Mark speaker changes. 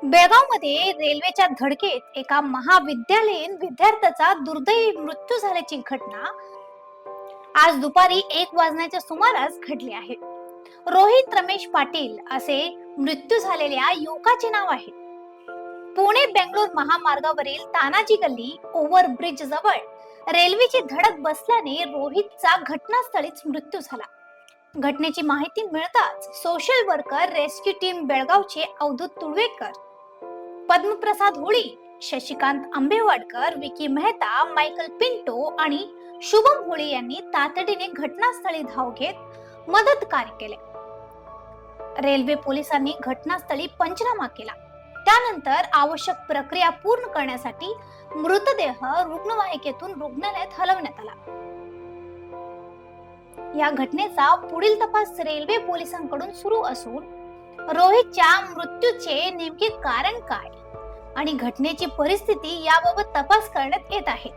Speaker 1: बेळगावमध्ये रेल्वेच्या धडकेत एका महाविद्यालयीन विद्यार्थ्याचा दुर्दैवी मृत्यू झाल्याची घटना आज दुपारी 1 वाजण्याच्या सुमारास घडली आहे. रोहित रमेश पाटील असे मृत्यू झालेल्या युवकाचे नाव आहे. पुणे बेंगलोर महामार्गावरील तानाजी गल्ली ओव्हरब्रिज जवळ रेल्वेची धडक बसल्याने रोहितचा घटनास्थळीच मृत्यू झाला. घटनेची माहिती मिळताच सोशल वर्कर रेस्क्यू टीम बेळगावचे अवधूत तुळवेकर, पद्मप्रसाद होळी, शशिकांत आंबेवाडकर, विकी मेहता, मायकल पिंटो आणि शुभम होळी यांनी तातडीने घटनास्थळी धाव घेत मदत कार्य केले. रेल्वे पोलिसांनी घटनास्थळी पंचनामा केला. त्यानंतर आवश्यक प्रक्रिया पूर्ण करण्यासाठी मृतदेह रुग्णवाहिकेतून रुग्णालयात हलवण्यात आला. या घटनेचा पुढील तपास रेल्वे पोलिसांकडून सुरू असून रोहितच्या मृत्यूचे नेमके कारण काय आणि घटनेची परिस्थिती याबाबत तपास करण्यात येत आहे.